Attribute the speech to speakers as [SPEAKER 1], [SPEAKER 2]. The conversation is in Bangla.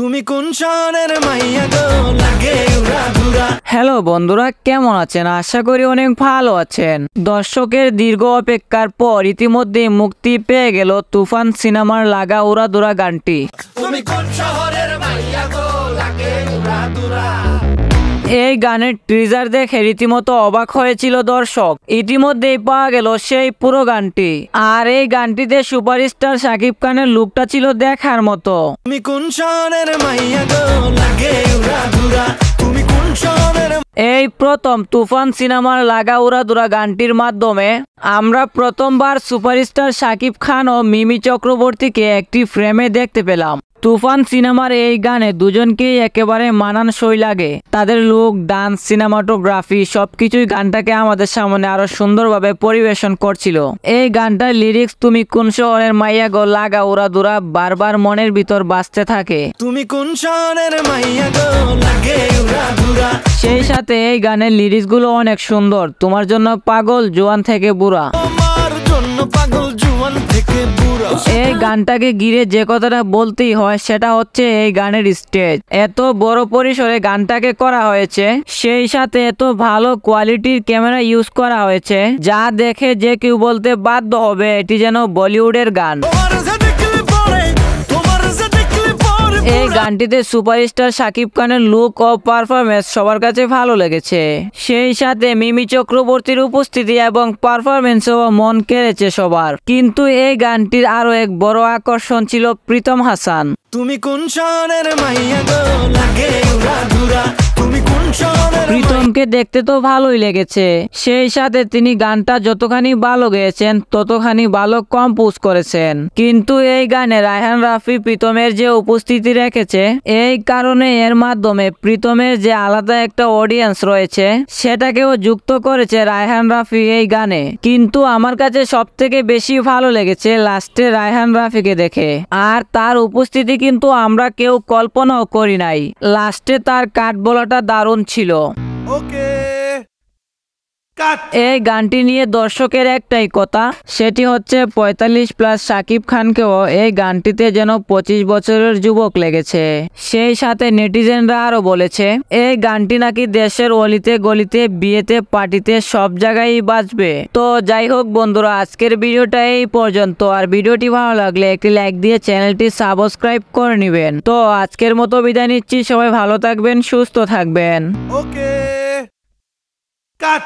[SPEAKER 1] তুমি কোন শহরের মাইয়া গো লাগে উড়াধুরা।
[SPEAKER 2] হ্যালো বন্ধুরা, কেমন আছেন? আশা করি অনেক ভালো আছেন। দর্শকের দীর্ঘ অপেক্ষার পর ইতিমধ্যে মুক্তি পেয়ে গেল তুফান সিনেমার লাগা উড়াধুরা গানটি।
[SPEAKER 1] তুমি কোন শহরের মাইয়া গো লাগে উড়াধুরা।
[SPEAKER 2] এই গানের ট্রিজার দেখে রীতিমতো অবাক হয়েছিল দর্শক। ইতিমধ্যেই পাওয়া গেল সেই পুরো গানটি। আর এই গানটিতে সুপারস্টার শাকিব খানের লুকটা ছিল দেখার মতো।
[SPEAKER 1] তুমি কোন শহরের মাইয়া গো লাগে উড়াধুরা। তুমি কোন শহরের।
[SPEAKER 2] এই প্রথম তুফান সিনেমার লাগা উড়াধুরা গানটির মাধ্যমে আমরা প্রথমবার সুপারস্টার শাকিব খান ও মিমি চক্রবর্তীকে একটি ফ্রেমে দেখতে পেলাম। তুফান সিনেমার এই গানে দুজনকেই একেবারে মানানসই লাগে। তাদের লুক, ডান্স, সিনেমাটোগ্রাফি সবকিছুই গানটাকে আমাদের সামনে আরো সুন্দরভাবে পরিবেশন করছিল। এই গানটার লিরিক্স তুমি কোন শহরের মাইয়া গো লাগা উড়াধুরা বারবার মনের ভিতর বাজতে থাকে।
[SPEAKER 1] তুমি কোন শহরের মাইয়া গো লাগে উড়াধুরা।
[SPEAKER 2] সেই সাথে এই গানের লিরিক্স গুলো অনেক সুন্দর। তোমার জন্য পাগল জোয়ান থেকে বুড়া।
[SPEAKER 1] আমার জন্য পাগল জোয়ান থেকে বুড়া।
[SPEAKER 2] এই গানটাকে ঘিরে যে কথাটা বলতেই হয় সেটা হচ্ছে এই গানের স্টেজ। এত বড় পরিসরে গানটাকে করা হয়েছে, সেই সাথে এত ভালো কোয়ালিটির ক্যামেরা ইউজ করা হয়েছে, যা দেখে যে কেউ বলতে বাধ্য হবে এটি যেন বলিউডের গান। এই গানটিতে সুপারস্টার শাকিব খানের লুক ও পারফরমেন্স সবার কাছে ভালো লেগেছে। সেই সাথে মিমি চক্রবর্তীর উপস্থিতি এবং পারফরমেন্সও মন কেড়েছে সবার। কিন্তু এই গানটির আরো এক বড় আকর্ষণ ছিল প্রীতম হাসান।
[SPEAKER 1] তুমি কোন শহরের মাইয়া গো লাগে উড়াধুরা। তুমি কোন শহরের।
[SPEAKER 2] প্রীতমকে দেখতে তো ভালোই লেগেছে, সেই সাথে তিনি গানটা যতখানি ভালো গেয়েছেন ততখানি ভালো কম্পোজ করেছেন। কিন্তু এই গানে রায়হান রাফি প্রীতমের যে উপস্থিতি রেখেছে, এই কারণে এর মাধ্যমে প্রীতমের যে আলাদা একটা অডিয়েন্স রয়েছে সেটাকেও যুক্ত করেছে রায়হান রাফি এই গানে। কিন্তু আমার কাছে সব থেকে বেশি ভালো লেগেছে লাস্টে রায়হান রাফিকে দেখে। আর তার উপস্থিতি কিন্তু আমরা কেউ কল্পনাও করি নাই। লাস্টে তার কাট বলাটা দারুণ ছিল।
[SPEAKER 1] ওকে।
[SPEAKER 2] এই গানটি নিয়ে দর্শকের একটাই কথা, সেটি হচ্ছে 45+ শাকিব খানকেও এই গানটিতে যেন 25 বছরের যুবক লেগেছে। সেই সাথে নেটিজেনরা আরো বলেছে এই গানটি নাকি দেশের অলিতে গলিতে, বিয়েতে, পার্টিতে সব জায়গায় বাজবে। তো যাই হোক বন্ধুরা, আজকের ভিডিওটা এই পর্যন্ত। আর ভিডিওটি ভালো লাগলে একটি লাইক দিয়ে চ্যানেলটি সাবস্ক্রাইব করে নেবেন। তো আজকের মতো বিদায় নিচ্ছি। সবাই ভালো থাকবেন, সুস্থ থাকবেন।
[SPEAKER 1] ওকে। কাট।